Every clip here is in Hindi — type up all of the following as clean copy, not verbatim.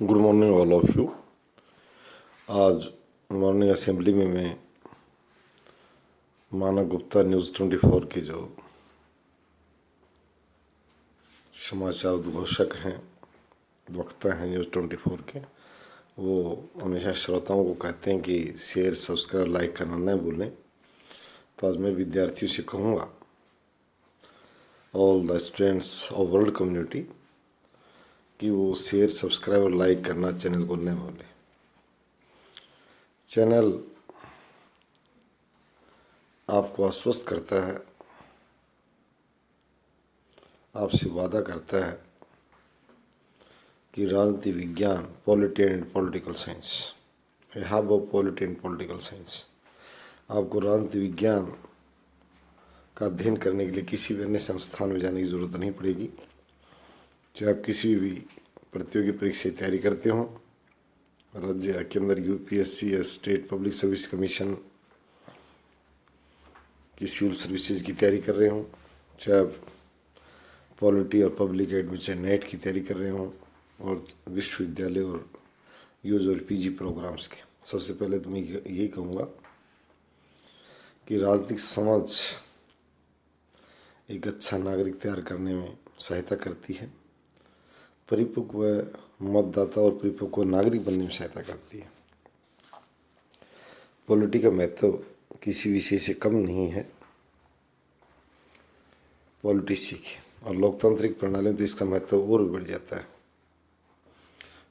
Good morning all of you. आज मॉर्निंग असेंबली में मैं मानव गुप्ता न्यूज़ 24 के जो समाचार उद्घोषक हैं, वक्ता हैं न्यूज़ 24 के, वो हमेशा श्रोताओं को कहते हैं कि शेयर सब्सक्राइब लाइक करना न भूलें। तो आज मैं विद्यार्थियों से कहूँगा, all the students of world community, कि वो शेयर सब्सक्राइब और लाइक करना चैनल को न भूलें। चैनल आपको आश्वस्त करता है, आपसे वादा करता है कि राजनीति विज्ञान, polity and political science, hub of polity and political science, आपको राजनीति विज्ञान का अध्ययन करने के लिए किसी भी अन्य संस्थान में जाने की ज़रूरत नहीं पड़ेगी। चाहे आप किसी भी प्रतियोगी परीक्षा की तैयारी करते हो, राज्य के अंदर यूपीएससी या स्टेट पब्लिक सर्विस कमीशन की सिविल सर्विसेज की तैयारी कर रहे हो, चाहे आप पॉलिटी और पब्लिक एडमिशन नेट की तैयारी कर रहे हो, और विश्वविद्यालय और यूज और पीजी प्रोग्राम्स के, सबसे पहले तो मैं यही कहूँगा कि राजनीतिक समझ एक अच्छा नागरिक तैयार करने में सहायता करती है, परिपक्व मतदाता और परिपक्व नागरिक बनने में सहायता करती है। पॉलिटी का महत्व किसी विषय से कम नहीं है। पॉलिटी सीखे और लोकतांत्रिक प्रणाली में तो इसका महत्व और भी बढ़ जाता है।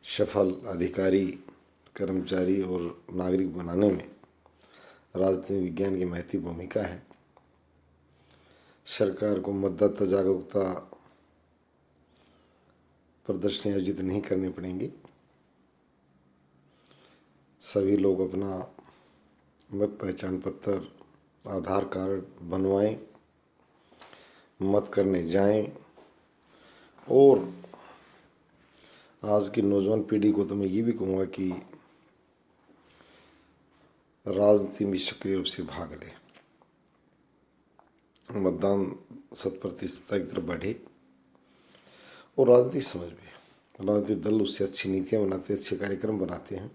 सफल अधिकारी, कर्मचारी और नागरिक बनाने में राजनीति विज्ञान की महती भूमिका है। सरकार को मतदाता जागरूकता प्रदर्शनी आयोजित नहीं करनी पड़ेंगी। सभी लोग अपना मत पहचान पत्र, आधार कार्ड बनवाएं, मत करने जाएं। और आज की नौजवान पीढ़ी को तो मैं ये भी कहूँगा कि राजनीति में सक्रिय रूप से भाग ले, मतदान 100% की तरफ बढ़े और राजनीति समझ में। राजनीतिक दल उससे अच्छी नीतियाँ बनाते हैं, अच्छे कार्यक्रम बनाते हैं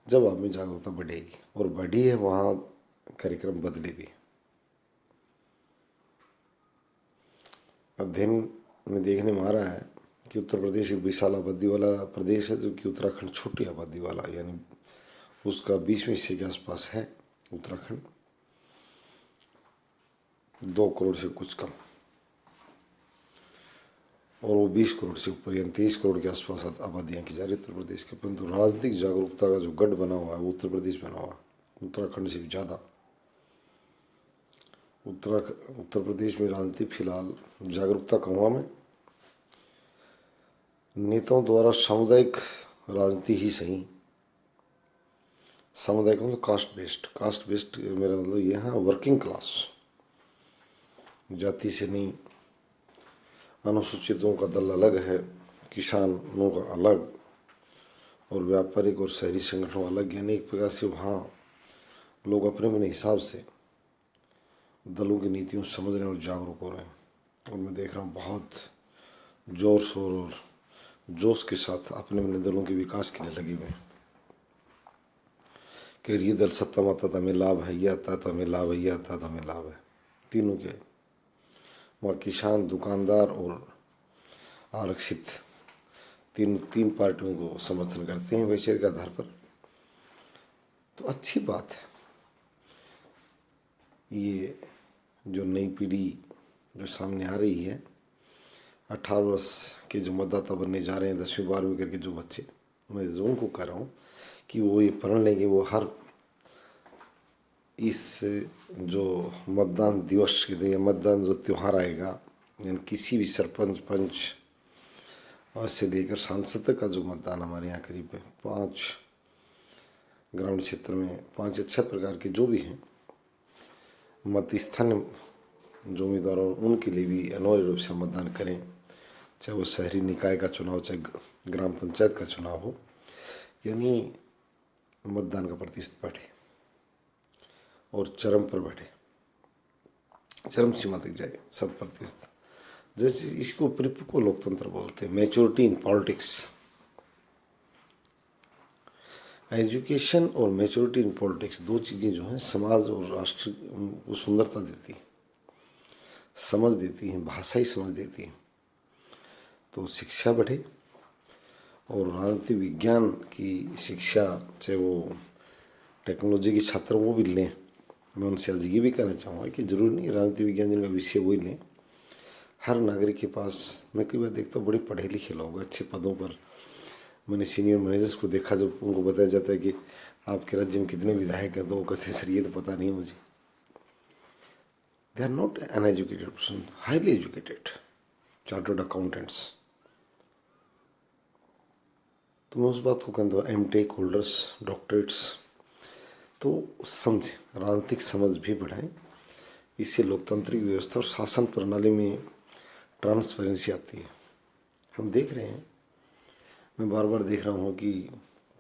जब आप में जागरूकता बढ़ेगी, और बढ़ी है वहाँ कार्यक्रम बदले भी। अध्ययन में देखने में आ रहा है कि उत्तर प्रदेश एक विशाल आबादी वाला प्रदेश है, जबकि उत्तराखंड छोटी आबादी वाला, यानी उसका 20वें हिस्से के आसपास है उत्तराखंड, 2 करोड़ से कुछ कम, और वो 20 करोड़ से ऊपर यानी 23 करोड़ के आसपास आबादियाँ की जा रही है उत्तर प्रदेश के। परंतु राजनीतिक जागरूकता का जो गढ़ बना हुआ है वो उत्तर प्रदेश बना हुआ है, उत्तराखंड से भी ज़्यादा। उत्तर प्रदेश में राजनीति फिलहाल जागरूकता कहूँगा मैं, नेताओं द्वारा सामुदायिक राजनीति ही सही, सामुदायिक मतलब कास्ट बेस्ड मेरा मतलब ये है वर्किंग क्लास, जाति से नहीं। अनुसूचितों का दल अलग है, किसानों का अलग, और व्यापारिक और शहरी संगठनों अलग, यानी एक प्रकार से वहाँ लोग अपने अपने हिसाब से दलों की नीतियों समझ रहे हैं और जागरूक हो रहे हैं। और मैं देख रहा हूँ बहुत जोर शोर और जोश के साथ अपने अपने दलों के विकास के लिए लगे हुए हैं कि ये दल सत्ता में आता तो हमें लाभ है, ये आता तो हमें लाभ है, ये आता तो हमें लाभ है। तीनों के वहाँ किसान, दुकानदार और आरक्षित तीन पार्टियों को समर्थन करते हैं वैचारिक आधार पर। तो अच्छी बात है। ये जो नई पीढ़ी जो सामने आ रही है, 18 वर्ष के जो मतदाता बनने जा रहे हैं, 10वीं 12वीं करके जो बच्चे, मैं उनको कह रहा हूँ कि वो ये पढ़ लेंगे, वो हर इस जो मतदान दिवस के दिन, मतदान जो त्यौहार आएगा, यानी किसी भी सरपंच, पंच और से लेकर सांसद तक का जो मतदान हमारे यहाँ करीब 5 ग्रामीण क्षेत्र में 5 या 6 प्रकार के जो भी हैं मत स्थानीय जो उम्मीदवार हो, उनके लिए भी अनिवार्य रूप से मतदान करें, चाहे वो शहरी निकाय का चुनाव, चाहे ग्राम पंचायत का चुनाव हो, यानी मतदान का प्रतिशत बढ़े और चरम पर बढ़े, चरम सीमा तक जाए 100%। जैसे इसको परिपक्व लोकतंत्र बोलते हैं, मैच्योरिटी इन पॉलिटिक्स। एजुकेशन और मैच्योरिटी इन पॉलिटिक्स, दो चीज़ें जो हैं समाज और राष्ट्र को सुंदरता देती हैं, समझ देती हैं, भाषाई समझ देती हैं। तो शिक्षा बढ़े और राजनीति विज्ञान की शिक्षा, चाहे वो टेक्नोलॉजी के छात्र वो भी लें। मैं उनसे आज ये भी कहना चाहूँगा कि जरूरी नहीं राजनीति विज्ञान जिनका विषय वही लें। हर नागरिक के पास, मैं कई बार देखता हूँ बड़े पढ़े लिखे लोग अच्छे पदों पर, मैंने सीनियर मैनेजर्स को देखा, जब उनको बताया जाता है कि आपके राज्य में कितने विधायक हैं तो वो कहते हैं सर ये तो पता नहीं मुझे। They are not uneducated person, highly educated, chartered accountants. तो मैं उस बात को कहता हूँ एमटेक होल्डर्स, डॉक्टरेट्स। तो समझें, राजनीतिक समझ भी बढ़ाएं, इससे लोकतांत्रिक व्यवस्था और शासन प्रणाली में ट्रांसपेरेंसी आती है। हम देख रहे हैं, मैं बार बार देख रहा हूँ कि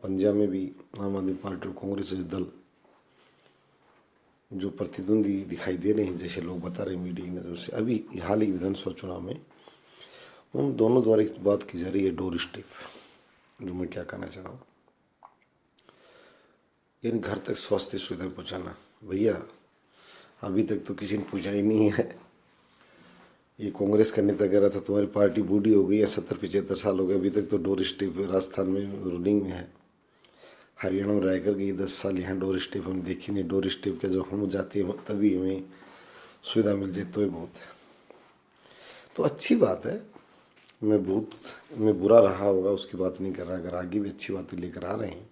पंजाब में भी आम आदमी पार्टी और कांग्रेस जैसे दल जो प्रतिद्वंदी दिखाई दे रहे हैं, जैसे लोग बता रहे हैं मीडिया की नज़र से, अभी हाल ही विधानसभा चुनाव में उन दोनों द्वारा एक बात की जा रही है डोर स्टेप, जो मैं क्या कहना चाह रहा हूँ, यानी घर तक स्वास्थ्य सुविधाएं पहुँचाना। भैया अभी तक तो किसी ने पूछा ही नहीं है। ये कांग्रेस का नेता कह रहा था तुम्हारी पार्टी बूढ़ी हो गई है, 70-75 साल हो गए, अभी तक तो डोर स्टेप राजस्थान में रूलिंग में है। हरियाणा में रायकर गई 10 साल, यहाँ डोर स्टेप हम देखी नहीं। डोर स्टेप के जब हम जाते हैं तभी हमें सुविधा मिल जाए तो ही बहुत है। तो अच्छी बात है, मैं बुरा रहा होगा उसकी बात नहीं कर रहा। अगर आगे भी अच्छी बातें लेकर आ रहे हैं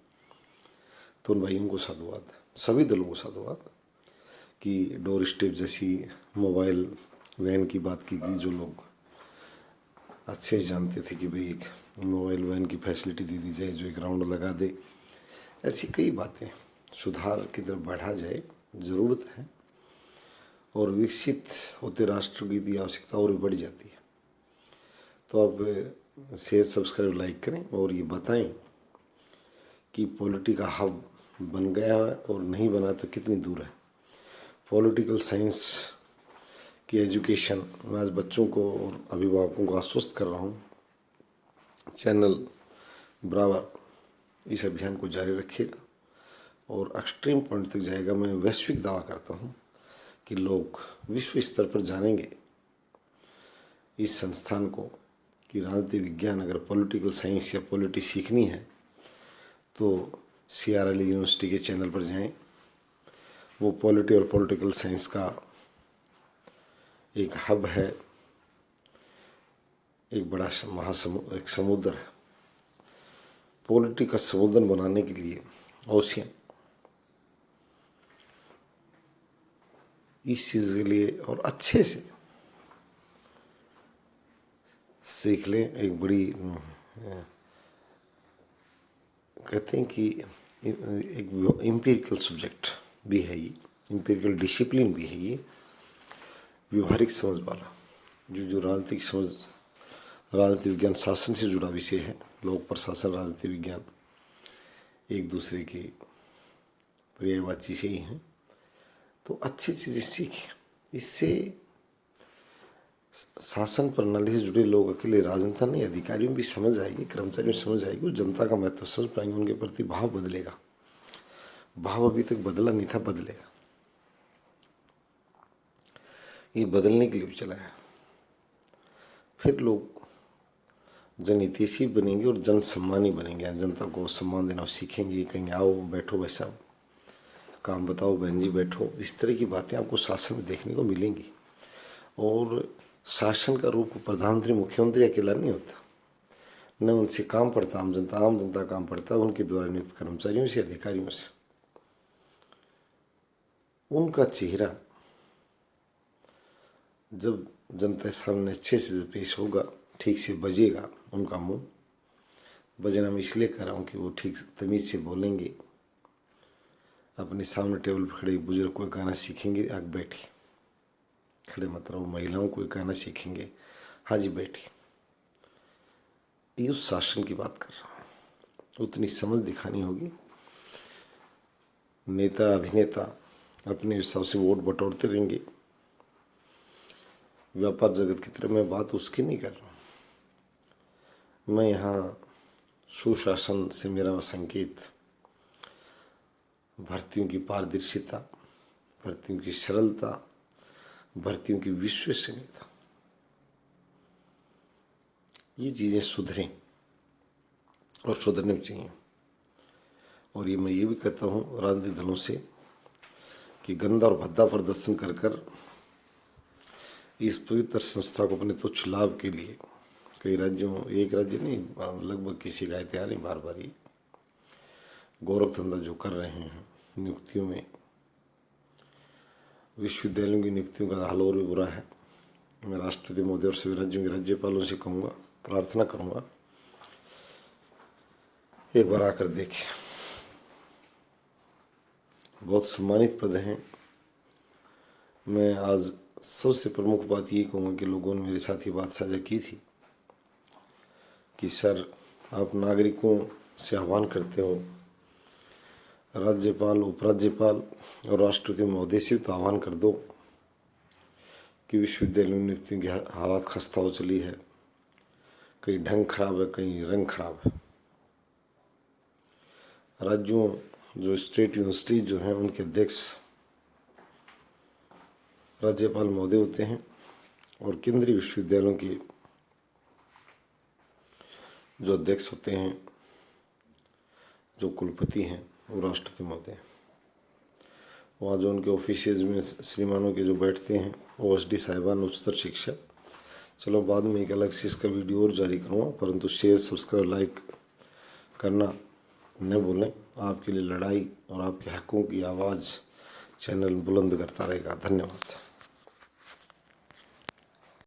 तो उन भाइयों को साधुवाद, सभी दलों को साधुवाद कि डोर स्टेप जैसी मोबाइल वैन की बात की गई। जो लोग अच्छे से जानते थे कि भाई एक मोबाइल वैन की फैसिलिटी दे दी जाए जो एक राउंड लगा दे, ऐसी कई बातें सुधार की तरफ बढ़ा जाए, ज़रूरत है। और विकसित होते राष्ट्र की आवश्यकता और भी बढ़ जाती है। तो आप शेयर, सब्सक्राइब, लाइक करें और ये बताएं कि पॉलिटी का हब बन गया है और नहीं बना तो कितनी दूर है। पॉलिटिकल साइंस की एजुकेशन मैं आज बच्चों को और अभिभावकों को आश्वस्त कर रहा हूँ, चैनल बराबर इस अभियान को जारी रखिएगा और एक्सट्रीम पॉइंट तक जाएगा। मैं वैश्विक दावा करता हूँ कि लोग विश्व स्तर पर जानेंगे इस संस्थान को कि राजनीति विज्ञान, अगर पॉलिटिकल साइंस या पॉलिटी सीखनी है तो CRL यूनिवर्सिटी के चैनल पर जाएं। वो पॉलिटी और पॉलिटिकल साइंस का एक हब है, एक बड़ा एक समुद्र है। पॉलिटी का समुद्र बनाने के लिए ओशियन, इस चीज़ के लिए और अच्छे से सीख लें। एक बड़ी कहते हैं कि एक एम्पिरिकल सब्जेक्ट भी है ये, एम्पिरिकल डिसिप्लिन भी है ये, व्यवहारिक समझ वाला जो राजनीतिक समझ, राजनीति विज्ञान शासन से जुड़ा विषय है। लोक प्रशासन, राजनीति विज्ञान एक दूसरे के पर्यायवाची से ही हैं। तो अच्छी चीज़ें सीखें, इससे शासन प्रणाली से जुड़े लोग अकेले राजनेता नहीं, अधिकारियों भी समझ आएगी, कर्मचारियों समझ आएगी, वो जनता का महत्व समझ पाएंगे, उनके प्रति भाव बदलेगा। भाव अभी तक बदला नहीं था, बदलेगा। ये बदलने के लिए भी चला है। फिर लोग जनहितैषी बनेंगे और जन सम्मानी बनेंगे, जनता को सम्मान देना सीखेंगे, कहेंगे आओ बैठो भाई साहब, काम बताओ बहन जी बैठो। इस तरह की बातें आपको शासन में देखने को मिलेंगी। और शासन का रूप प्रधानमंत्री, मुख्यमंत्री अकेला नहीं होता, न उनसे काम पड़ता आम जनता काम पड़ता है उनके द्वारा नियुक्त कर्मचारियों से, अधिकारियों से। उनका चेहरा जब जनता के सामने अच्छे से पेश होगा, ठीक से बजेगा उनका मुंह। बजना मैं इसलिए कर रहा हूँ कि वो ठीक तमीज़ से बोलेंगे। अपने सामने टेबल पर खड़े बुजुर्ग को कहना सीखेंगे, आग बैठी, खड़े मत रहो। महिलाओं को कहना सीखेंगे, हाँ जी बैठी। ये उस शासन की बात कर रहा हूँ। उतनी समझ दिखानी होगी। नेता अभिनेता अपने हिसाब से वोट बटोरते रहेंगे, व्यापार जगत की तरह। मैं बात उसकी नहीं कर रहा हूँ। मैं यहाँ सुशासन से मेरा संकेत भर्तियों की पारदर्शिता, भर्तियों की सरलता, भर्तियों की विश्वसनीयता, ये चीज़ें सुधरें और सुधरनी चाहिए। और मैं ये भी कहता हूँ राजनीतिक दलों से कि गंदा और भद्दा प्रदर्शन कर कर इस पवित्र संस्था को अपने तुच्छ लाभ के लिए कई राज्यों, एक राज्य नहीं, लगभग किसी का इतिहास नहीं, बार बार ये गौरव धंधा जो कर रहे हैं नियुक्तियों में, विश्वविद्यालयों की नियुक्तियों का हाल और भी बुरा है। मैं राष्ट्रपति महोदय और सभी राज्यों के राज्यपालों से कहूँगा, प्रार्थना करूँगा, एक बार आकर देखें। बहुत सम्मानित पद हैं। मैं आज सबसे प्रमुख बात ये कहूँगा कि लोगों ने मेरे साथ ये बात साझा की थी कि सर, आप नागरिकों से आह्वान करते हो, राज्यपाल, उपराज्यपाल और राष्ट्रपति महोदय से तो आह्वान कर दो कि विश्वविद्यालय में नियुक्तियों की हालात खस्ता हो चली है, कहीं ढंग खराब है, कहीं रंग खराब है। राज्यों जो स्टेट यूनिवर्सिटीज जो हैं उनके अध्यक्ष राज्यपाल महोदय होते हैं और केंद्रीय विश्वविद्यालयों के जो अध्यक्ष होते हैं, जो कुलपति हैं, वो राष्ट्रपति महोदय। वहाँ जो उनके ऑफिसेज में श्रीमानों के जो बैठते हैं वो OSD साहिबान, उच्चतर शिक्षा। चलो बाद में एक अलग से इसका वीडियो और जारी करूँगा, परंतु शेयर, सब्सक्राइब, लाइक करना न भूलें। आपके लिए लड़ाई और आपके हकों की आवाज़ चैनल बुलंद करता रहेगा। धन्यवाद।